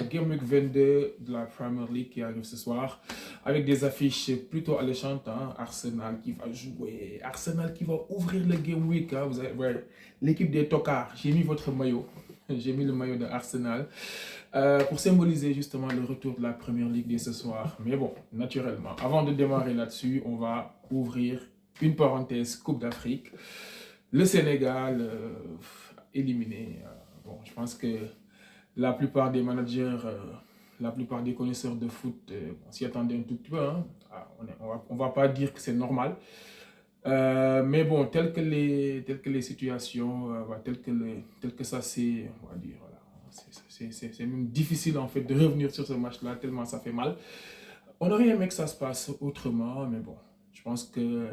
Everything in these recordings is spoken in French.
Game Week 22 de la Premier League qui arrive ce soir avec des affiches plutôt alléchantes. Hein. Arsenal qui va jouer, Arsenal qui va ouvrir le Game Week. Hein. Vous avez, ouais, l'équipe des tocards, j'ai mis votre maillot. J'ai mis le maillot de Arsenal pour symboliser justement le retour de la Premier League dès ce soir. Mais bon, naturellement, avant de démarrer là-dessus, on va ouvrir une parenthèse Coupe d'Afrique. Le Sénégal éliminé. Bon, je pense que la plupart des managers, la plupart des connaisseurs de foot, on s'y attendait un tout petit peu. Hein. On va pas dire que c'est normal. Mais bon, telles que les situations, tel que ça c'est, on va dire, voilà, c'est même difficile en fait de revenir sur ce match-là, tellement ça fait mal. On aurait aimé que ça se passe autrement, mais bon, je pense que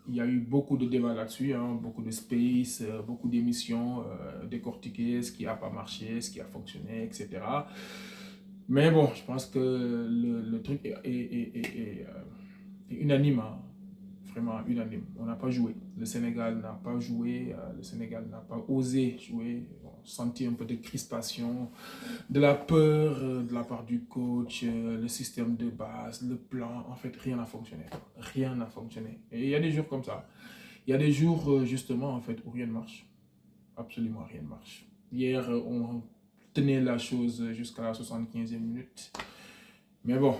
il y a eu beaucoup de débats là-dessus, hein, beaucoup de space, beaucoup d'émissions décortiquées, ce qui n'a pas marché, ce qui a fonctionné, etc. Mais bon, je pense que le truc est unanime, hein, vraiment unanime. On n'a pas joué. Le Sénégal n'a pas joué, le Sénégal n'a pas osé jouer. On sentit un peu de crispation, de la peur de la part du coach, le système de base, le plan. En fait, rien n'a fonctionné. Rien n'a fonctionné. Et il y a des jours comme ça. Il y a des jours, justement, en fait, où rien ne marche. Absolument rien ne marche. Hier, on tenait la chose jusqu'à la 75e minute. Mais bon,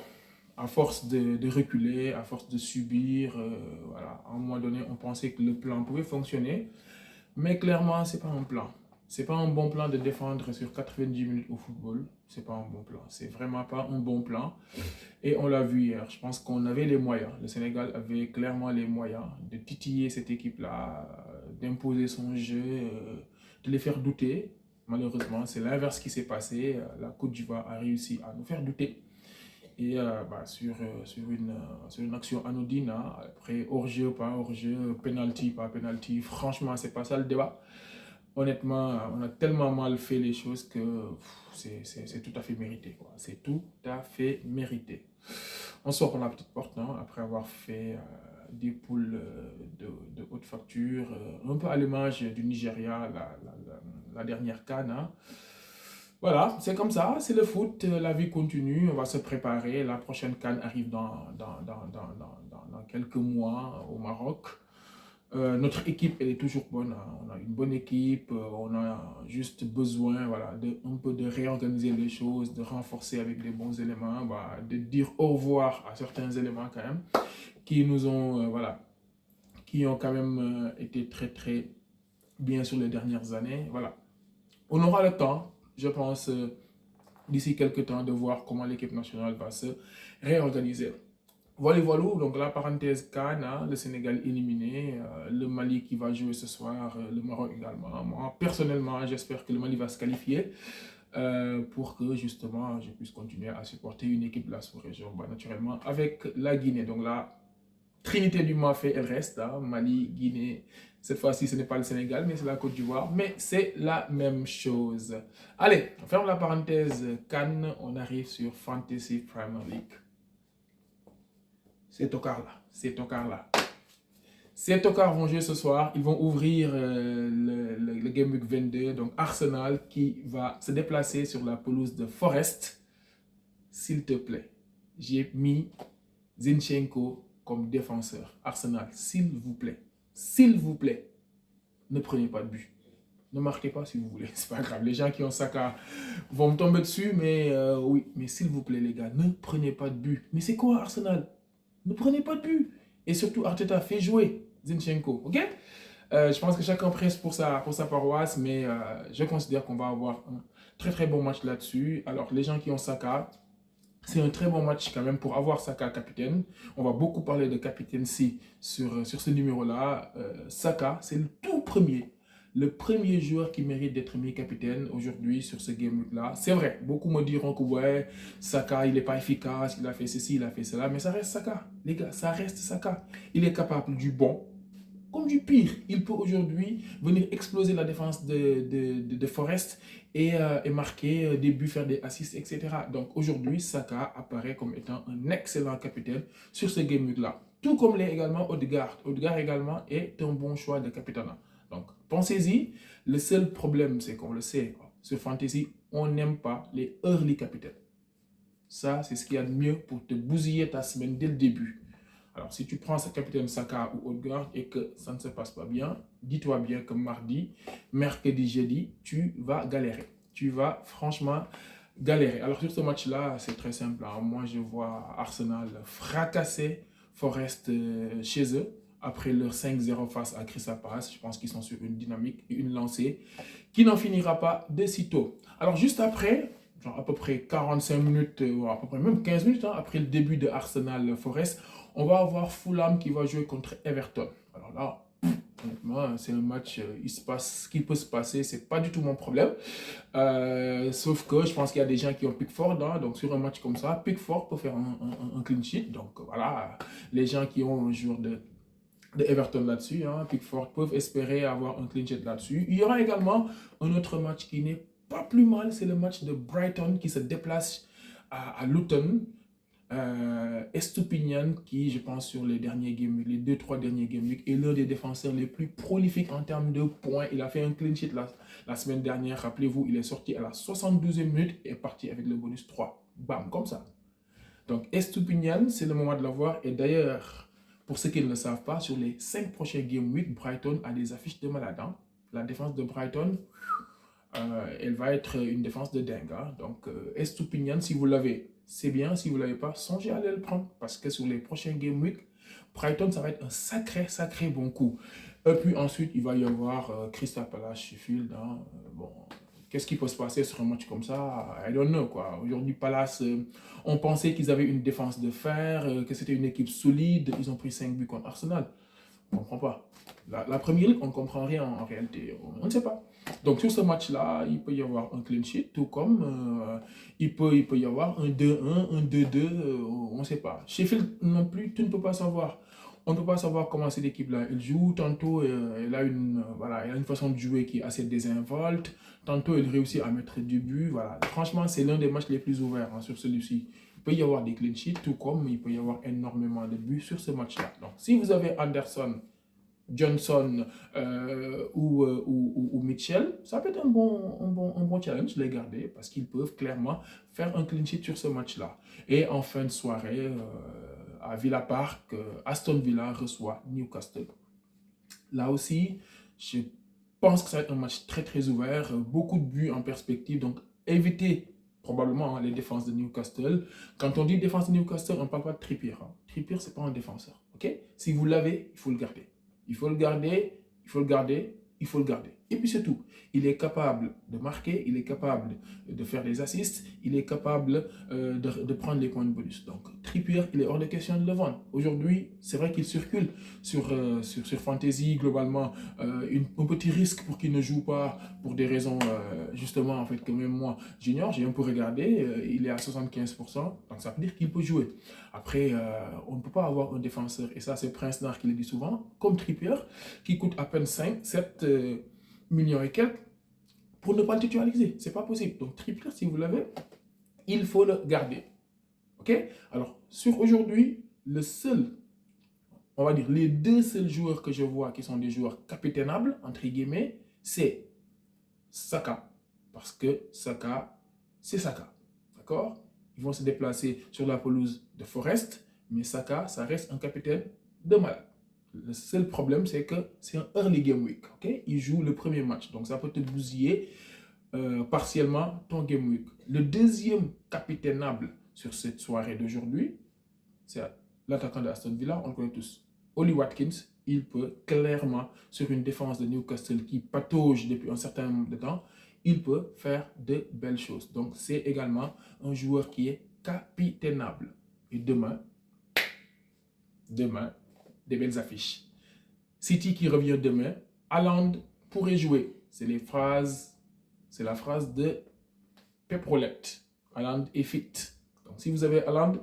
à force de reculer, à force de subir, voilà, à un moment donné, on pensait que le plan pouvait fonctionner, mais clairement, c'est pas un plan. C'est pas un bon plan de défendre sur 90 minutes au football. C'est pas un bon plan. C'est vraiment pas un bon plan. Et on l'a vu hier. Je pense qu'on avait les moyens. Le Sénégal avait clairement les moyens de titiller cette équipe-là, d'imposer son jeu, de les faire douter. Malheureusement, c'est l'inverse qui s'est passé. La Côte d'Ivoire a réussi à nous faire douter. Et sur une action anodine, hein, après hors-jeu, pas hors-jeu, penalty, pas penalty, franchement, c'est pas ça le débat. Honnêtement, on a tellement mal fait les choses que c'est tout à fait mérité. C'est tout à fait mérité. On sort par la petite porte, non, après avoir fait des poules de haute facture, un peu à l'image du Nigeria, la dernière CAN. Hein. Voilà, c'est comme ça, c'est le foot, la vie continue, on va se préparer. La prochaine CAN arrive dans quelques mois au Maroc. Notre équipe, elle est toujours bonne. Hein. On a une bonne équipe, on a juste besoin voilà, un peu de réorganiser les choses, de renforcer avec des bons éléments, voilà, de dire au revoir à certains éléments quand même, qui nous ont, voilà, qui ont quand même été très très bien sur les dernières années. Voilà. On aura le temps, je pense, d'ici quelques temps, de voir comment l'équipe nationale va se réorganiser. Voilà, donc la parenthèse CAN, hein, le Sénégal éliminé, le Mali qui va jouer ce soir, le Maroc également. Moi, personnellement, j'espère que le Mali va se qualifier pour que justement je puisse continuer à supporter une équipe de la sous-région, bah, naturellement, avec la Guinée. Donc la Trinité du Mafé, elle reste, hein, Mali, Guinée. Cette fois-ci, ce n'est pas le Sénégal, mais c'est la Côte d'Ivoire. Mais c'est la même chose. Allez, on ferme la parenthèse CAN, on arrive sur Fantasy Premier League. Ces tocards vont jouer ce soir. Ils vont ouvrir le Game Week 22. Donc Arsenal qui va se déplacer sur la pelouse de Forest. S'il te plaît, j'ai mis Zinchenko comme défenseur. Arsenal, s'il vous plaît, ne prenez pas de but. Ne marquez pas si vous voulez, c'est pas grave. Les gens qui ont Saka vont me tomber dessus, mais oui, mais s'il vous plaît les gars, ne prenez pas de but. Mais c'est quoi Arsenal? Ne prenez pas de but. Et surtout, Arteta fait jouer Zinchenko. Ok? Je pense que chacun presse pour sa paroisse, mais je considère qu'on va avoir un très très bon match là-dessus. Alors, les gens qui ont Saka, c'est un très bon match quand même pour avoir Saka capitaine. On va beaucoup parler de capitaine-ci sur ce numéro-là. Saka, c'est le premier joueur qui mérite d'être mis capitaine aujourd'hui sur ce game-là. C'est vrai, beaucoup me diront que ouais, Saka, il n'est pas efficace, il a fait ceci, il a fait cela, mais ça reste Saka, les gars, ça reste Saka. Il est capable du bon comme du pire. Il peut aujourd'hui venir exploser la défense de Forest et marquer des buts, faire des assists, etc. Donc aujourd'hui, Saka apparaît comme étant un excellent capitaine sur ce game-là. Tout comme l'est également Odegaard. Odegaard également est un bon choix de capitaine. Donc, pensez-y. Le seul problème, c'est qu'on le sait, sur Fantasy, on n'aime pas les early capitaines. Ça, c'est ce qu'il y a de mieux pour te bousiller ta semaine dès le début. Alors, si tu prends ce capitaine Saka ou Odegaard et que ça ne se passe pas bien, dis-toi bien que mardi, mercredi, jeudi, tu vas galérer. Tu vas franchement galérer. Alors, sur ce match-là, c'est très simple. Hein. Moi, je vois Arsenal fracasser Forest chez eux après leur 5-0 face à Crystal Palace. Je pense qu'ils sont sur une dynamique et une lancée qui n'en finira pas de sitôt. Alors, juste après, genre à peu près 45 minutes, ou à peu près même 15 minutes, hein, après le début de Arsenal Forest, on va avoir Fulham qui va jouer contre Everton. Alors là, honnêtement, c'est un match, il se passe ce qui peut se passer, c'est pas du tout mon problème. Sauf que je pense qu'il y a des gens qui ont Pickford, hein, donc sur un match comme ça, Pickford peut faire un clean sheet. Donc voilà, les gens qui ont un joueur de Everton là-dessus, hein, Pickford peuvent espérer avoir un clean sheet là-dessus. Il y aura également un autre match qui n'est pas plus mal, c'est le match de Brighton qui se déplace à Luton. Estupiñán qui, je pense, sur les derniers game week, les 2-3 derniers game week, est l'un des défenseurs les plus prolifiques en termes de points. Il a fait un clean sheet la semaine dernière. Rappelez-vous, il est sorti à la 72e minute et est parti avec le bonus 3. Bam, comme ça. Donc, Estupiñán, c'est le moment de l'avoir. Et d'ailleurs, pour ceux qui ne le savent pas, sur les 5 prochains game week, Brighton a des affiches de malade. Hein. La défense de Brighton, elle va être une défense de dingue. Hein. Donc, Estupiñán, si vous l'avez, c'est bien. Si vous ne l'avez pas, songez à aller le prendre. Parce que sur les prochains game week, Brighton, ça va être un sacré bon coup. Et puis ensuite, il va y avoir Crystal Palace, Sheffield. Hein. Bon, qu'est-ce qui peut se passer sur un match comme ça? I don't know, quoi. Aujourd'hui, Palace, on pensait qu'ils avaient une défense de fer, que c'était une équipe solide. Ils ont pris 5 buts contre Arsenal. On ne comprend pas. La première ligue, on ne comprend rien en réalité. On ne sait pas. Donc sur ce match-là, il peut y avoir un clean sheet, tout comme il peut y avoir un 2-1, un 2-2, on ne sait pas. Sheffield non plus, tu ne peux pas savoir. On ne peut pas savoir comment cette équipe-là elle joue. Tantôt, elle a une façon de jouer qui est assez désinvolte. Tantôt, elle réussit à mettre du but. Voilà. Franchement, c'est l'un des matchs les plus ouverts hein, sur celui-ci. Il peut y avoir des clean sheets, tout comme il peut y avoir énormément de buts sur ce match-là. Donc, si vous avez Anderson, Johnson ou Mitchell, ça peut être un bon challenge de les garder parce qu'ils peuvent clairement faire un clean sheet sur ce match-là. Et en fin de soirée, à Villa Park, Aston Villa reçoit Newcastle. Là aussi, je pense que ça va être un match très ouvert, beaucoup de buts en perspective, donc évitez probablement hein, les défenses de Newcastle. Quand on dit défense de Newcastle, on ne parle pas de Trippier. Hein. Trippier, ce n'est pas un défenseur. Okay? Si vous l'avez, il faut le garder. Il faut le garder, il faut le garder, il faut le garder. Et puis c'est tout. Il est capable de marquer, il est capable de faire des assists, il est capable de prendre les points de bonus. Donc Trippier, il est hors de question de le vendre. Aujourd'hui, c'est vrai qu'il circule sur Fantasy, globalement, un petit risque pour qu'il ne joue pas pour des raisons, justement, en fait, que même moi, j'ignore. J'ai un peu regardé, il est à 75%, donc ça veut dire qu'il peut jouer. Après, on ne peut pas avoir un défenseur, et ça c'est Prince Nard qui le dit souvent, comme Trippier, qui coûte à peine 7 millions et quelques, pour ne pas le titulariser. C'est pas possible. Donc Trippier, si vous l'avez, il faut le garder. Ok? Alors, sur aujourd'hui, on va dire, les deux seuls joueurs que je vois qui sont des joueurs capitainables, entre guillemets, c'est Saka. Parce que Saka, c'est Saka. D'accord? Ils vont se déplacer sur la pelouse de Forest, mais Saka, ça reste un capitaine de malade. Le seul problème, c'est que c'est un early game week. Okay? Il joue le premier match, donc ça peut te bousiller partiellement ton game week. Le deuxième capitainable sur cette soirée d'aujourd'hui, c'est l'attaquant de Aston Villa, on le connaît tous. Oli Watkins, il peut clairement, sur une défense de Newcastle qui patauge depuis un certain nombre de temps, il peut faire de belles choses. Donc, c'est également un joueur qui est capitainable. Et demain, des belles affiches. City qui revient demain, Haaland pourrait jouer. C'est la phrase de Pep Roulette. Haaland est fit. Donc, si vous avez Haaland,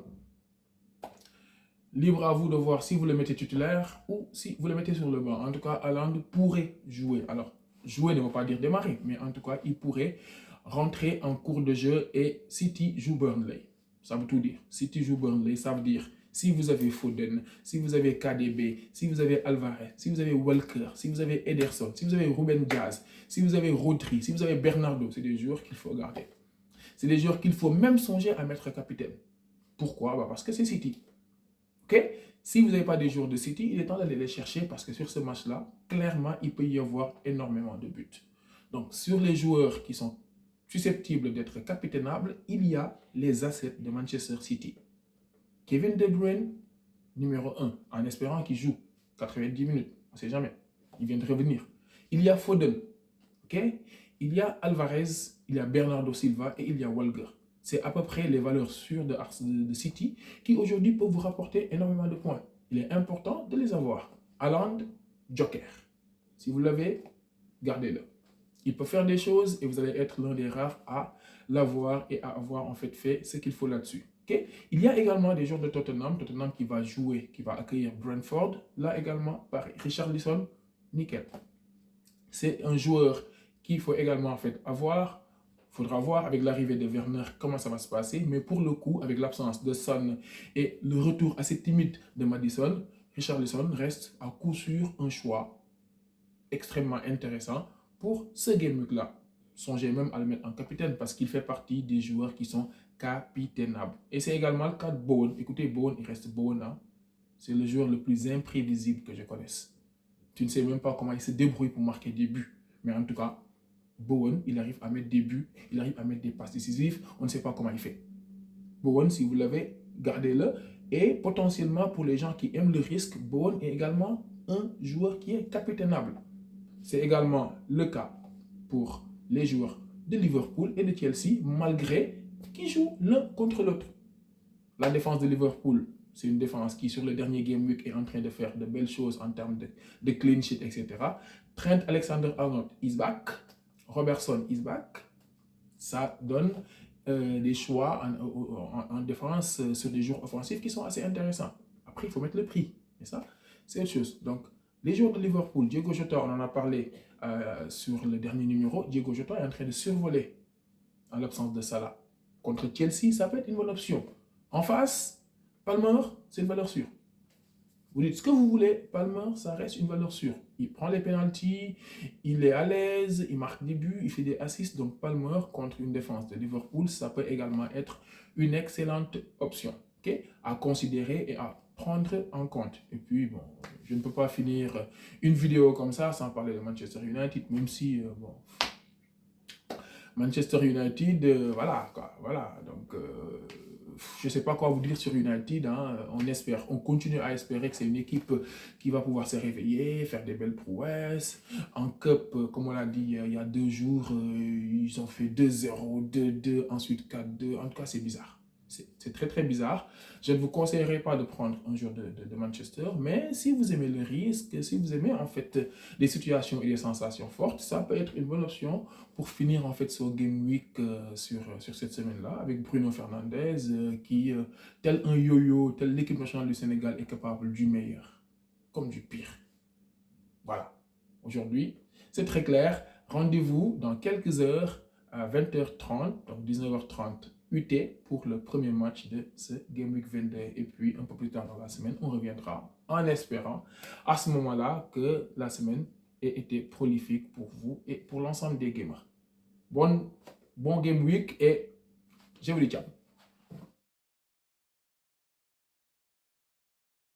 libre à vous de voir si vous le mettez titulaire ou si vous le mettez sur le banc. En tout cas, Haaland pourrait jouer. Alors, jouer ne veut pas dire démarrer, mais en tout cas, il pourrait rentrer en cours de jeu et City joue Burnley. Ça veut tout dire. City joue Burnley, ça veut dire si vous avez Foden, si vous avez KDB, si vous avez Alvarez, si vous avez Walker, si vous avez Ederson, si vous avez Ruben Diaz, si vous avez Rodri, si vous avez Bernardo, c'est des joueurs qu'il faut garder. C'est des joueurs qu'il faut même songer à mettre capitaine. Pourquoi? Parce que c'est City. Ok? Si vous n'avez pas des joueurs de City, il est temps d'aller les chercher parce que sur ce match-là, clairement, il peut y avoir énormément de buts. Donc, sur les joueurs qui sont susceptibles d'être capitainables, il y a les assets de Manchester City. Kevin De Bruyne, numéro 1, en espérant qu'il joue 90 minutes. On ne sait jamais. Il vient de revenir. Il y a Foden. Okay? Il y a Alvarez, il y a Bernardo Silva et il y a Walker. C'est à peu près les valeurs sûres de City qui aujourd'hui peuvent vous rapporter énormément de points. Il est important de les avoir. Haaland, Joker. Si vous l'avez, gardez-le. Il peut faire des choses et vous allez être l'un des rares à l'avoir et à avoir en fait ce qu'il faut là-dessus. Okay? Il y a également des joueurs de Tottenham qui va jouer, qui va accueillir Brentford. Là également, pareil. Richarlison, nickel. C'est un joueur qu'il faut également en fait avoir. Il faudra voir avec l'arrivée de Werner comment ça va se passer. Mais pour le coup, avec l'absence de Son et le retour assez timide de Maddison, Richarlison reste à coup sûr un choix extrêmement intéressant pour ce game week-là. Songez même à le mettre en capitaine parce qu'il fait partie des joueurs qui sont capitainables. Et c'est également le cas de Bowen. Écoutez, Bowen, il reste Bowen. Hein? C'est le joueur le plus imprévisible que je connaisse. Tu ne sais même pas comment il se débrouille pour marquer des buts. Mais en tout cas, Bowen, il arrive à mettre des buts, il arrive à mettre des passes décisives. On ne sait pas comment il fait. Bowen, si vous l'avez, gardez-le. Et potentiellement, pour les gens qui aiment le risque, Bowen est également un joueur qui est capitainable. C'est également le cas pour les joueurs de Liverpool et de Chelsea, malgré qu'ils jouent l'un contre l'autre. La défense de Liverpool, c'est une défense qui, sur le dernier game week, est en train de faire de belles choses en termes de clean sheet, etc. Trent Alexander-Arnold is back. Robertson is back. Ça donne des choix en défense sur des joueurs offensifs qui sont assez intéressants. Après, il faut mettre le prix. Et ça, c'est autre chose. Donc, les joueurs de Liverpool, Diego Jota, on en a parlé sur le dernier numéro. Diego Jota est en train de survoler en l'absence de Salah. Contre Chelsea, ça peut être une bonne option. En face, Palmer, c'est une valeur sûre. Vous dites ce que vous voulez, Palmer, ça reste une valeur sûre. Il prend les pénaltys, il est à l'aise, il marque des buts, il fait des assists. Donc Palmer contre une défense de Liverpool, ça peut également être une excellente option, okay, à considérer et à prendre en compte. Et puis, bon, je ne peux pas finir une vidéo comme ça sans parler de Manchester United, même si, bon, Manchester United, voilà, quoi, voilà, donc... je ne sais pas quoi vous dire sur United, hein. On continue à espérer que c'est une équipe qui va pouvoir se réveiller, faire des belles prouesses. En Cup, comme on l'a dit il y a 2 jours, ils ont fait 2-0, 2-2, ensuite 4-2. En tout cas, c'est bizarre. C'est très très bizarre. Je ne vous conseillerais pas de prendre un joueur de Manchester, mais si vous aimez le risque, si vous aimez en fait des situations et des sensations fortes, ça peut être une bonne option pour finir en fait ce Game Week sur cette semaine-là avec Bruno Fernandes qui, tel un yo-yo, tel l'équipe nationale du Sénégal est capable du meilleur comme du pire. Voilà. Aujourd'hui, c'est très clair. Rendez-vous dans quelques heures à 20h30, donc 19h30 UT pour le premier match de ce Game Week 22. Et puis, un peu plus tard dans la semaine, on reviendra en espérant à ce moment-là que la semaine ait été prolifique pour vous et pour l'ensemble des gamers. Bon Game Week et je vous dis ciao.